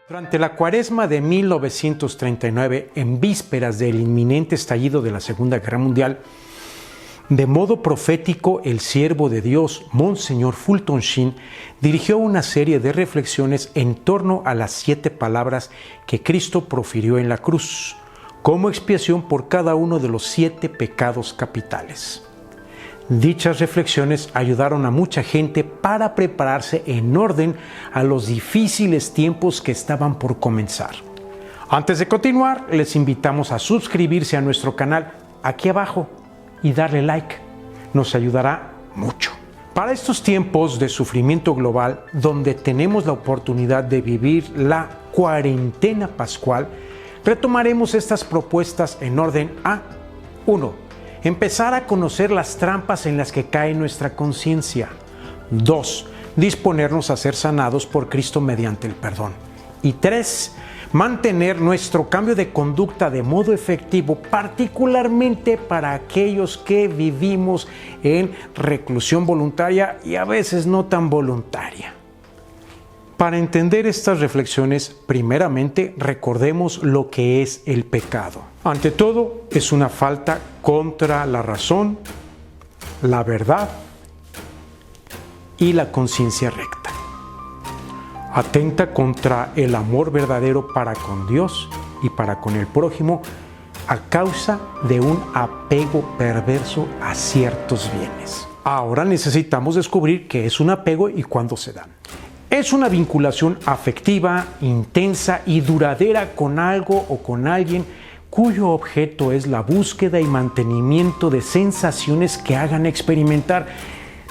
Durante la Cuaresma de 1939, en vísperas del inminente estallido de la Segunda Guerra Mundial, de modo profético, el siervo de Dios, Monseñor Fulton Sheen, dirigió una serie de reflexiones en torno a las 7 palabras que Cristo profirió en la cruz, como expiación por cada uno de los 7 pecados capitales. Dichas reflexiones ayudaron a mucha gente para prepararse en orden a los difíciles tiempos que estaban por comenzar. Antes de continuar, les invitamos a suscribirse a nuestro canal aquí abajo y darle like. Nos ayudará mucho. Para estos tiempos de sufrimiento global, donde tenemos la oportunidad de vivir la cuarentena pascual, retomaremos estas propuestas en orden a 1. Empezar a conocer las trampas en las que cae nuestra conciencia. 2. Disponernos a ser sanados por Cristo mediante el perdón. Y 3. Mantener nuestro cambio de conducta de modo efectivo, particularmente para aquellos que vivimos en reclusión voluntaria y a veces no tan voluntaria. Para entender estas reflexiones, primeramente recordemos lo que es el pecado. Ante todo, es una falta contra la razón, la verdad y la conciencia recta. Atenta contra el amor verdadero para con Dios y para con el prójimo a causa de un apego perverso a ciertos bienes. Ahora necesitamos descubrir qué es un apego y cuándo se da. Es una vinculación afectiva, intensa y duradera con algo o con alguien cuyo objeto es la búsqueda y mantenimiento de sensaciones que hagan experimentar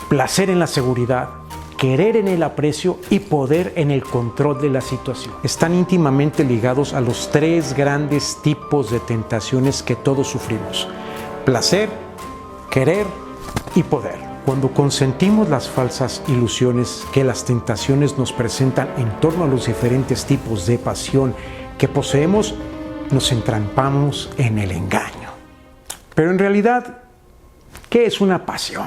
placer en la seguridad, querer en el aprecio y poder en el control de la situación. Están íntimamente ligados a los 3 grandes tipos de tentaciones que todos sufrimos: placer, querer y poder. Cuando consentimos las falsas ilusiones que las tentaciones nos presentan en torno a los diferentes tipos de pasión que poseemos, nos entrampamos en el engaño. Pero en realidad, ¿qué es una pasión?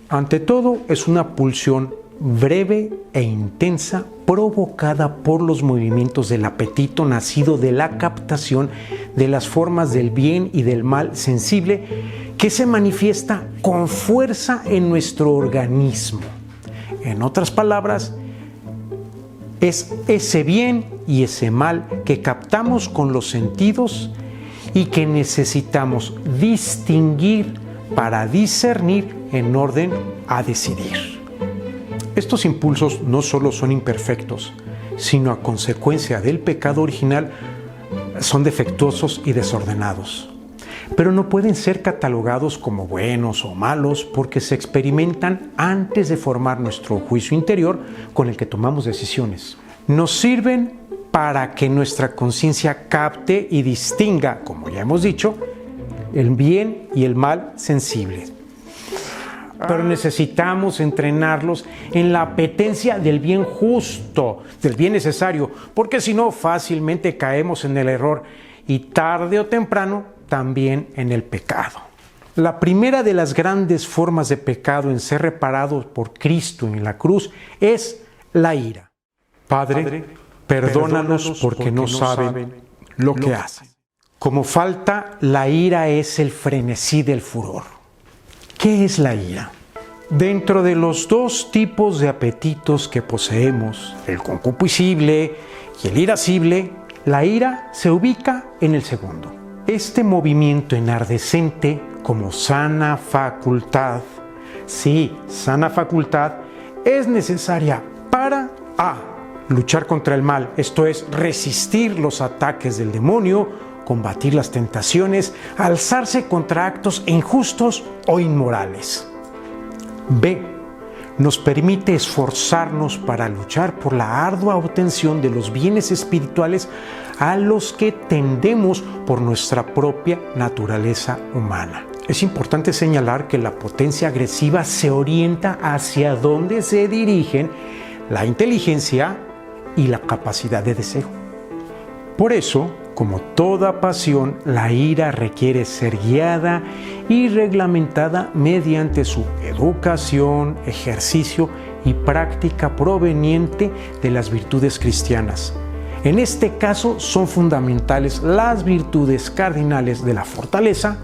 Ante todo, es una pulsión breve e intensa provocada por los movimientos del apetito nacido de la captación de las formas del bien y del mal sensible que se manifiesta con fuerza en nuestro organismo. En otras palabras, es ese bien y ese mal que captamos con los sentidos y que necesitamos distinguir para discernir en orden a decidir. Estos impulsos no solo son imperfectos, sino a consecuencia del pecado original son defectuosos y desordenados. Pero no pueden ser catalogados como buenos o malos porque se experimentan antes de formar nuestro juicio interior con el que tomamos decisiones. Nos sirven para que nuestra conciencia capte y distinga, como ya hemos dicho, el bien y el mal sensibles. Pero necesitamos entrenarlos en la apetencia del bien justo, del bien necesario, porque si no fácilmente caemos en el error y tarde o temprano también en el pecado. La primera de las grandes formas de pecado en ser reparados por Cristo en la cruz es la ira. Padre, perdónanos porque no saben lo que hacen. Como falta, la ira es el frenesí del furor. ¿Qué es la ira? Dentro de los 2 tipos de apetitos que poseemos, el concupiscible y el irascible, la ira se ubica en el segundo. Este movimiento enardecente como sana facultad, sí, sana facultad, es necesaria para a. Luchar contra el mal, esto es, resistir los ataques del demonio, combatir las tentaciones, alzarse contra actos injustos o inmorales. B. Nos permite esforzarnos para luchar por la ardua obtención de los bienes espirituales a los que tendemos por nuestra propia naturaleza humana. Es importante señalar que la potencia agresiva se orienta hacia donde se dirigen la inteligencia y la capacidad de deseo. Por eso, como toda pasión, la ira requiere ser guiada y reglamentada mediante su educación, ejercicio y práctica proveniente de las virtudes cristianas. En este caso son fundamentales las virtudes cardinales de la fortaleza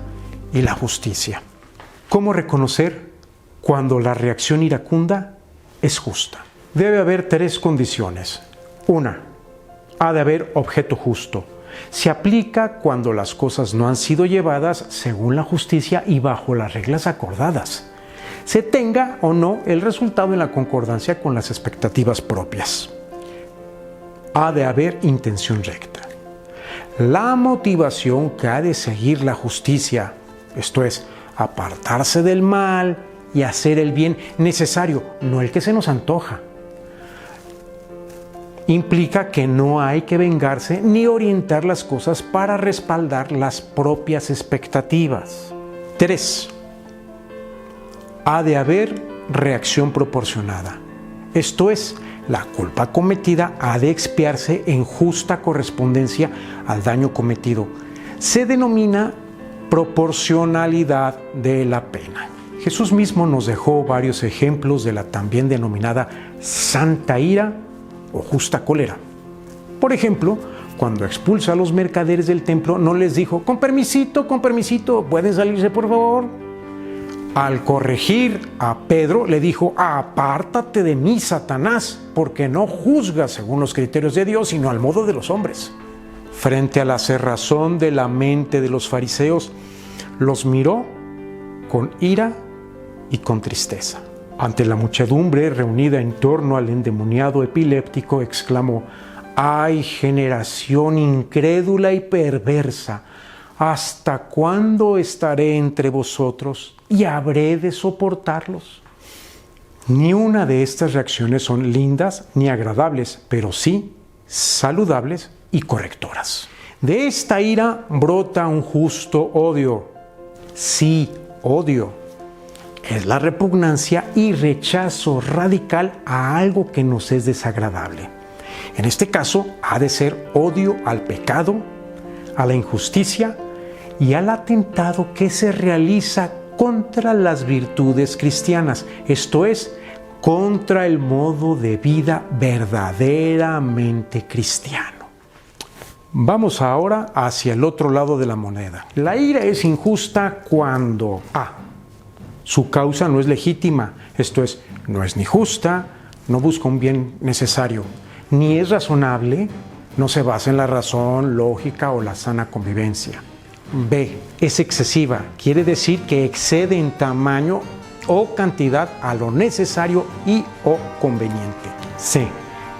y la justicia. ¿Cómo reconocer cuando la reacción iracunda es justa? Debe haber 3 condiciones. 1. Ha de haber objeto justo. Se aplica cuando las cosas no han sido llevadas según la justicia y bajo las reglas acordadas, se tenga o no el resultado en la concordancia con las expectativas propias. Ha de haber intención recta. La motivación que ha de seguir la justicia, esto es, apartarse del mal y hacer el bien necesario, no el que se nos antoja, implica que no hay que vengarse ni orientar las cosas para respaldar las propias expectativas. 3. Ha de haber reacción proporcionada. Esto es, la culpa cometida ha de expiarse en justa correspondencia al daño cometido. Se denomina proporcionalidad de la pena. Jesús mismo nos dejó varios ejemplos de la también denominada santa ira o justa cólera. Por ejemplo, cuando expulsa a los mercaderes del templo, no les dijo, con permisito, ¿pueden salirse por favor? Al corregir a Pedro, le dijo, apártate de mí, Satanás, porque no juzgas según los criterios de Dios, sino al modo de los hombres. Frente a la cerrazón de la mente de los fariseos, los miró con ira y con tristeza. Ante la muchedumbre reunida en torno al endemoniado epiléptico, exclamó, ¡ay, generación incrédula y perversa! ¿Hasta cuándo estaré entre vosotros y habré de soportarlos? Ni una de estas reacciones son lindas ni agradables, pero sí saludables y correctoras. De esta ira brota un justo odio. Sí, odio. Es la repugnancia y rechazo radical a algo que nos es desagradable. En este caso, ha de ser odio al pecado, a la injusticia y al atentado que se realiza contra las virtudes cristianas, esto es, contra el modo de vida verdaderamente cristiano. Vamos ahora hacia el otro lado de la moneda. La ira es injusta cuando su causa no es legítima, esto es, no es ni justa, no busca un bien necesario, ni es razonable, no se basa en la razón, lógica o la sana convivencia. B. Es excesiva, quiere decir que excede en tamaño o cantidad a lo necesario y o conveniente. C.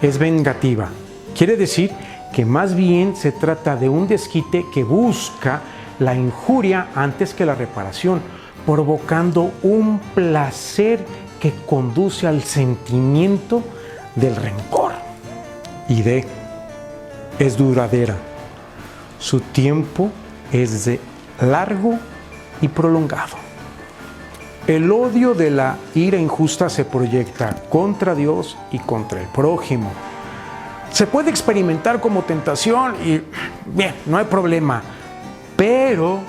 Es vengativa, quiere decir que más bien se trata de un desquite que busca la injuria antes que la reparación, provocando un placer que conduce al sentimiento del rencor. Y D. Es duradera. Su tiempo es largo y prolongado. El odio de la ira injusta se proyecta contra Dios y contra el prójimo. Se puede experimentar como tentación y bien, no hay problema, pero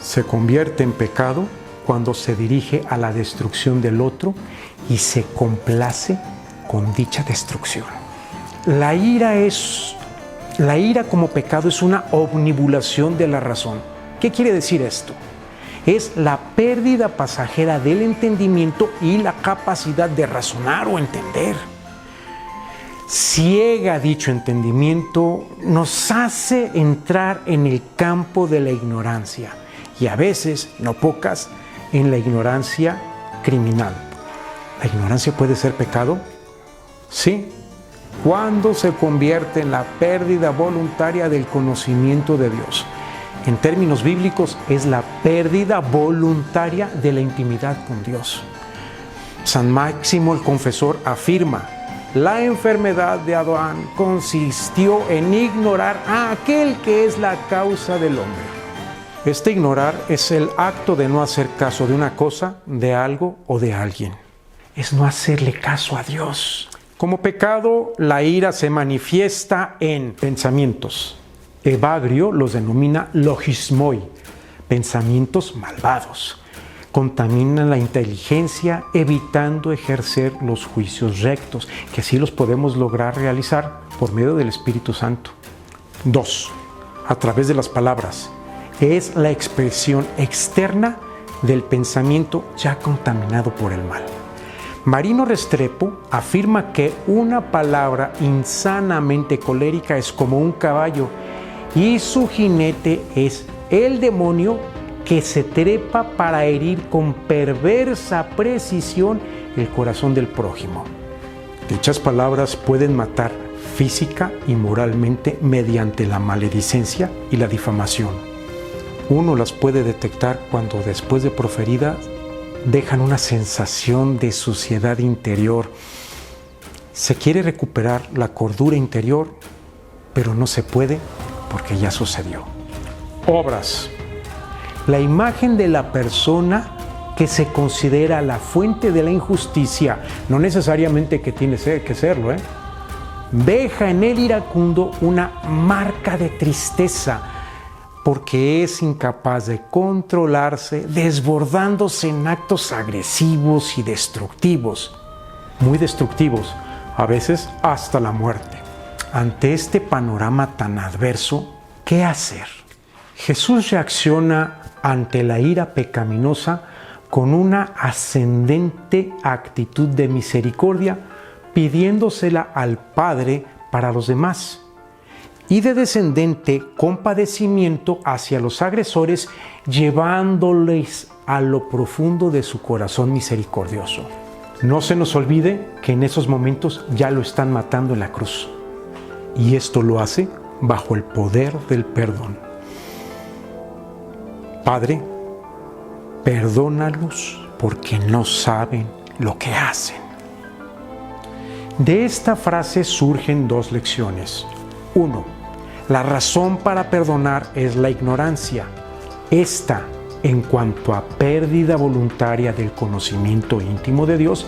se convierte en pecado cuando se dirige a la destrucción del otro y se complace con dicha destrucción. La ira como pecado es una omnibulación de la razón. ¿Qué quiere decir esto? Es la pérdida pasajera del entendimiento y la capacidad de razonar o entender. Ciega dicho entendimiento, nos hace entrar en el campo de la ignorancia y a veces, no pocas, en la ignorancia criminal. ¿La ignorancia puede ser pecado? Sí, cuando se convierte en la pérdida voluntaria del conocimiento de Dios. En términos bíblicos, es la pérdida voluntaria de la intimidad con Dios. San Máximo el Confesor afirma: la enfermedad de Adán consistió en ignorar a aquel que es la causa del hombre. Este ignorar es el acto de no hacer caso de una cosa, de algo o de alguien. Es no hacerle caso a Dios. Como pecado, la ira se manifiesta en pensamientos. Evagrio los denomina logismoi, pensamientos malvados. contaminan la inteligencia, evitando ejercer los juicios rectos, que sí los podemos lograr realizar por medio del Espíritu Santo. 2. A través de las palabras. Es la expresión externa del pensamiento ya contaminado por el mal. Marino Restrepo afirma que una palabra insanamente colérica es como un caballo y su jinete es el demonio que se trepa para herir con perversa precisión el corazón del prójimo. Dichas palabras pueden matar física y moralmente mediante la maledicencia y la difamación. Uno las puede detectar cuando después de proferidas dejan una sensación de suciedad interior. Se quiere recuperar la cordura interior, pero no se puede porque ya sucedió. Obras. La imagen de la persona que se considera la fuente de la injusticia, no necesariamente que tiene que serlo, deja en el iracundo una marca de tristeza, porque es incapaz de controlarse, desbordándose en actos agresivos y destructivos, muy destructivos, a veces hasta la muerte. Ante este panorama tan adverso, ¿qué hacer? Jesús reacciona ante la ira pecaminosa con una ascendente actitud de misericordia, pidiéndosela al Padre para los demás, y de descendente compadecimiento hacia los agresores, llevándoles a lo profundo de su corazón misericordioso. No se nos olvide que en esos momentos ya lo están matando en la cruz, y esto lo hace bajo el poder del perdón. Padre, perdónalos porque no saben lo que hacen. De esta frase surgen dos lecciones. 1. La razón para perdonar es la ignorancia. Esta, en cuanto a pérdida voluntaria del conocimiento íntimo de Dios,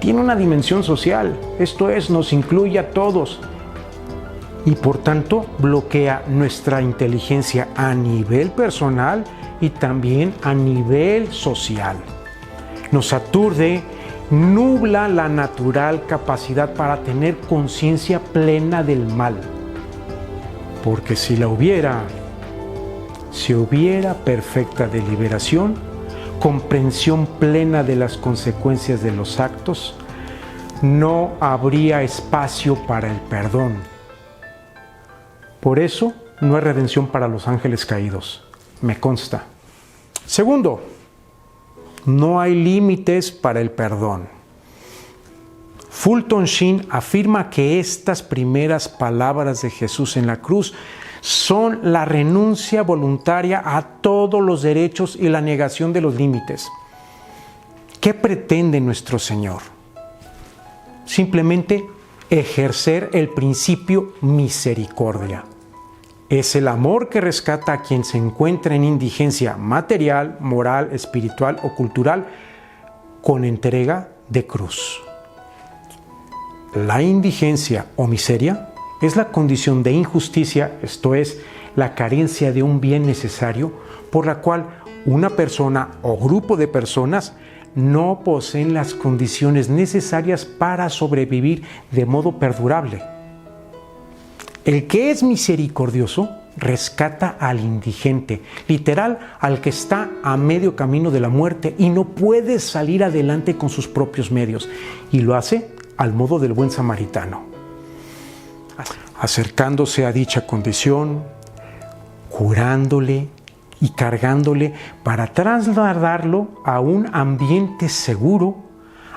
tiene una dimensión social, esto es, nos incluye a todos, y por tanto bloquea nuestra inteligencia a nivel personal y también a nivel social. Nos aturde, nubla la natural capacidad para tener conciencia plena del mal. Porque si hubiera perfecta deliberación, comprensión plena de las consecuencias de los actos, no habría espacio para el perdón. Por eso no hay redención para los ángeles caídos, me consta. 2, no hay límites para el perdón. Fulton Sheen afirma que estas primeras palabras de Jesús en la cruz son la renuncia voluntaria a todos los derechos y la negación de los límites. ¿Qué pretende nuestro Señor? Simplemente ejercer el principio misericordia. Es el amor que rescata a quien se encuentra en indigencia material, moral, espiritual o cultural con entrega de cruz. La indigencia o miseria es la condición de injusticia, esto es, la carencia de un bien necesario por la cual una persona o grupo de personas no poseen las condiciones necesarias para sobrevivir de modo perdurable. El que es misericordioso rescata al indigente, literal, al que está a medio camino de la muerte y no puede salir adelante con sus propios medios, y lo hace al modo del buen samaritano, acercándose a dicha condición, curándole y cargándole para trasladarlo a un ambiente seguro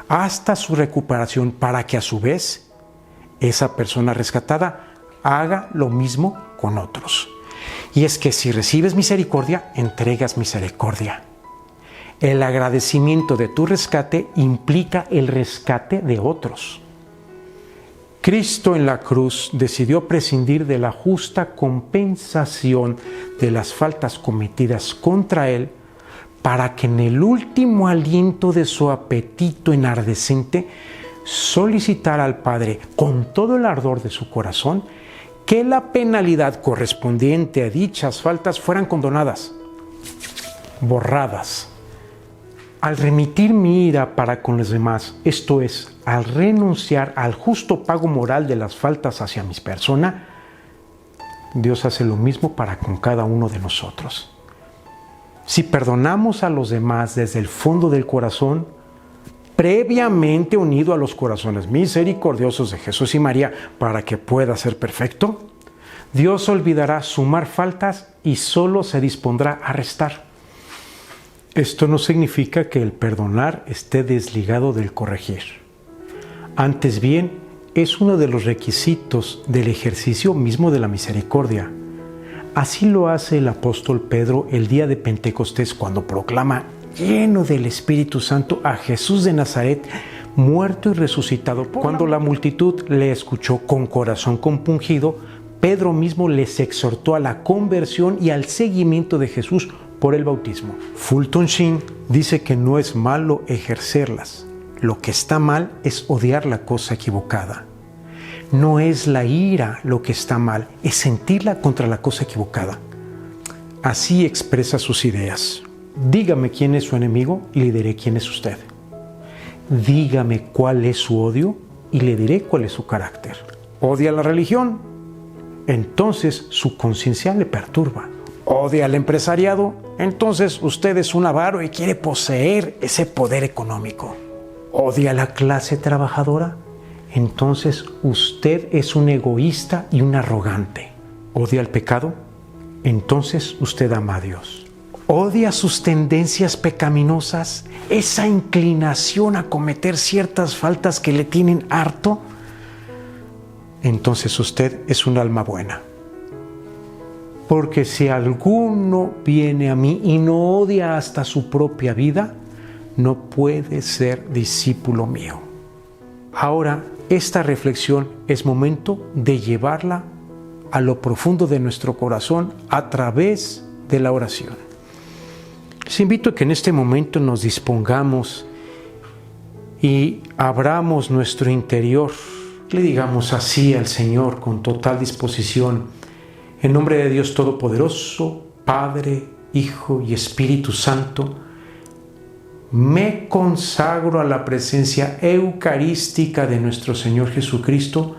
hasta su recuperación, para que a su vez esa persona rescatada haga lo mismo con otros. Y es que si recibes misericordia, entregas misericordia. El agradecimiento de tu rescate implica el rescate de otros. Cristo en la cruz decidió prescindir de la justa compensación de las faltas cometidas contra Él para que en el último aliento de su apetito enardecente solicitara al Padre con todo el ardor de su corazón que la penalidad correspondiente a dichas faltas fueran condonadas, borradas. Al remitir mi ira para con los demás, esto es, al renunciar al justo pago moral de las faltas hacia mi persona, Dios hace lo mismo para con cada uno de nosotros. Si perdonamos a los demás desde el fondo del corazón, previamente unido a los corazones misericordiosos de Jesús y María para que pueda ser perfecto, Dios olvidará sumar faltas y solo se dispondrá a restar. Esto no significa que el perdonar esté desligado del corregir. Antes bien, es uno de los requisitos del ejercicio mismo de la misericordia. Así lo hace el apóstol Pedro el día de Pentecostés cuando proclama, lleno del Espíritu Santo, a Jesús de Nazaret, muerto y resucitado. Cuando la multitud le escuchó con corazón compungido, Pedro mismo les exhortó a la conversión y al seguimiento de Jesús por el bautismo. Fulton Sheen dice que no es malo ejercerlas. Lo que está mal es odiar la cosa equivocada. No es la ira lo que está mal, es sentirla contra la cosa equivocada. Así expresa sus ideas. Dígame quién es su enemigo y le diré quién es usted. Dígame cuál es su odio y le diré cuál es su carácter. ¿Odia la religión? Entonces su conciencia le perturba. ¿Odia al empresariado? Entonces usted es un avaro y quiere poseer ese poder económico. ¿Odia a la clase trabajadora? Entonces usted es un egoísta y un arrogante. ¿Odia al pecado? Entonces usted ama a Dios. ¿Odia sus tendencias pecaminosas? ¿Esa inclinación a cometer ciertas faltas que le tienen harto? Entonces usted es un alma buena. Porque si alguno viene a mí y no odia hasta su propia vida, no puede ser discípulo mío. Ahora, esta reflexión es momento de llevarla a lo profundo de nuestro corazón a través de la oración. Les invito a que en este momento nos dispongamos y abramos nuestro interior. Le digamos así al Señor con total disposición. En nombre de Dios Todopoderoso, Padre, Hijo y Espíritu Santo, me consagro a la presencia eucarística de nuestro Señor Jesucristo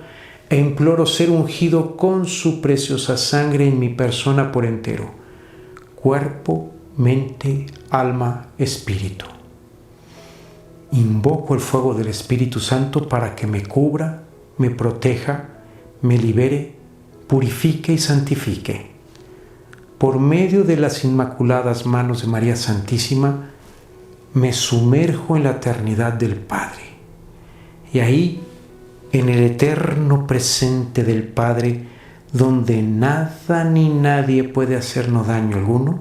e imploro ser ungido con su preciosa sangre en mi persona por entero, cuerpo, mente, alma, espíritu. Invoco el fuego del Espíritu Santo para que me cubra, me proteja, me libere, purifique y santifique. Por medio de las inmaculadas manos de María Santísima, me sumerjo en la eternidad del Padre. Y ahí, en el eterno presente del Padre, donde nada ni nadie puede hacernos daño alguno,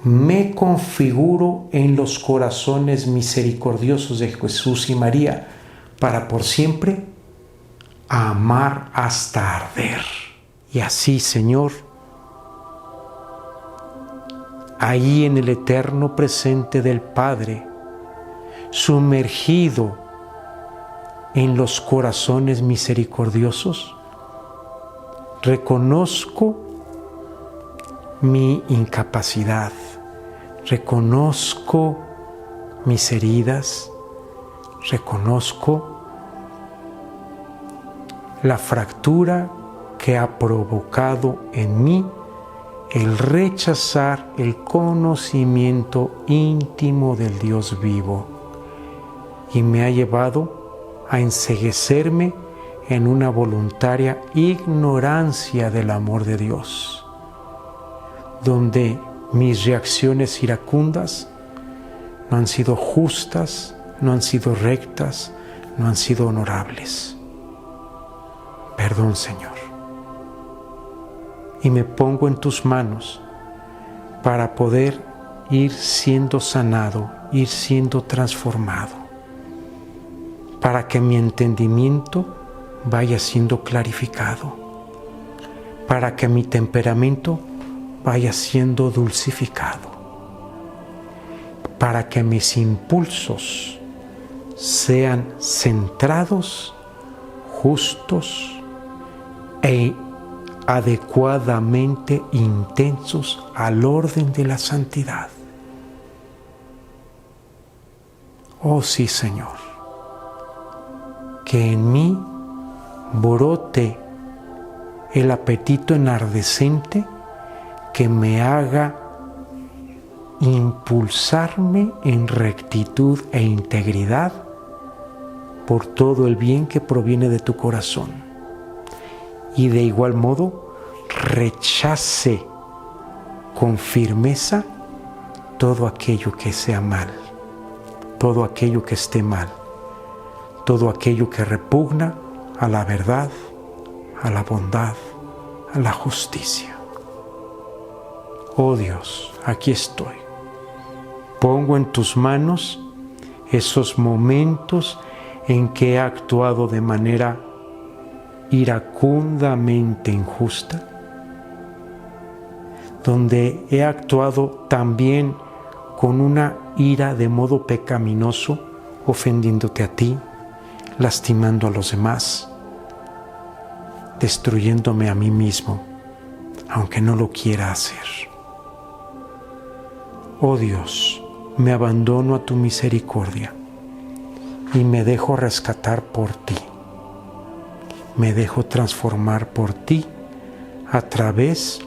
me configuro en los corazones misericordiosos de Jesús y María para por siempre amar hasta arder. Y así, Señor, ahí en el eterno presente del Padre, sumergido en los corazones misericordiosos, reconozco mi incapacidad, reconozco mis heridas, reconozco la fractura que ha provocado en mí el rechazar el conocimiento íntimo del Dios vivo y me ha llevado a enceguecerme en una voluntaria ignorancia del amor de Dios, donde mis reacciones iracundas no han sido justas, no han sido rectas, no han sido honorables. Perdón, Señor. Y me pongo en tus manos para poder ir siendo sanado, ir siendo transformado, para que mi entendimiento vaya siendo clarificado, para que mi temperamento vaya siendo dulcificado, para que mis impulsos sean centrados, justos e adecuadamente intensos al orden de la santidad. Oh sí, Señor, que en mí brote el apetito enardecente que me haga impulsarme en rectitud e integridad por todo el bien que proviene de tu corazón. Y de igual modo rechace con firmeza todo aquello que sea mal, todo aquello que esté mal, todo aquello que repugna a la verdad, a la bondad, a la justicia. Oh Dios, aquí estoy. Pongo en tus manos esos momentos en que he actuado de manera iracundamente injusta, donde he actuado también con una ira de modo pecaminoso, ofendiéndote a ti, lastimando a los demás, destruyéndome a mí mismo, aunque no lo quiera hacer. Oh Dios, me abandono a tu misericordia y me dejo rescatar por ti. Me dejo transformar por ti a través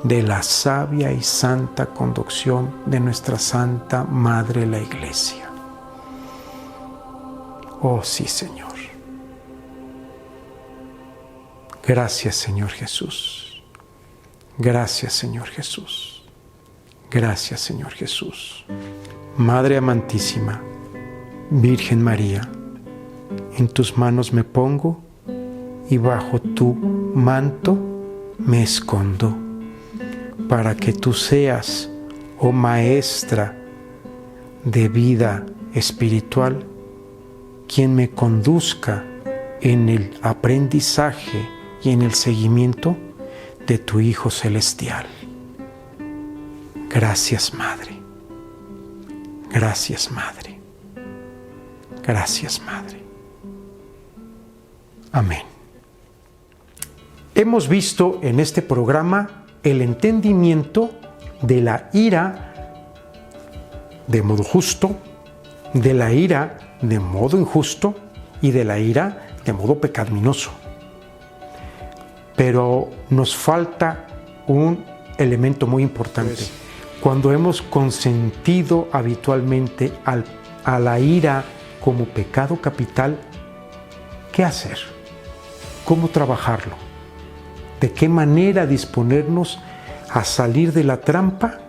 de la sabia y santa conducción de nuestra Santa Madre la Iglesia. Oh sí, Señor. Gracias, Señor Jesús. Gracias, Señor Jesús. Gracias, Señor Jesús. Madre amantísima, Virgen María, en tus manos me pongo y bajo tu manto me escondo, para que tú seas, oh Maestra de vida espiritual, quien me conduzca en el aprendizaje y en el seguimiento de tu Hijo Celestial. Gracias, Madre. Gracias, Madre. Gracias, Madre. Amén. Hemos visto en este programa el entendimiento de la ira de modo justo, de la ira de modo injusto y de la ira de modo pecaminoso. Pero nos falta un elemento muy importante. Cuando hemos consentido habitualmente a la ira como pecado capital, ¿qué hacer? ¿Cómo trabajarlo? ¿De qué manera disponernos a salir de la trampa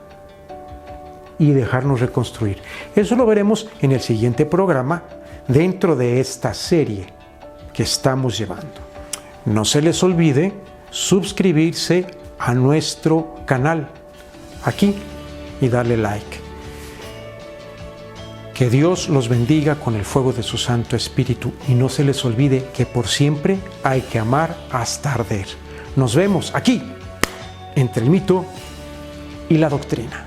y dejarnos reconstruir? Eso lo veremos en el siguiente programa dentro de esta serie que estamos llevando. No se les olvide suscribirse a nuestro canal aquí y darle like. Que Dios los bendiga con el fuego de su Santo Espíritu y no se les olvide que por siempre hay que amar hasta arder. Nos vemos aquí, entre el mito y la doctrina.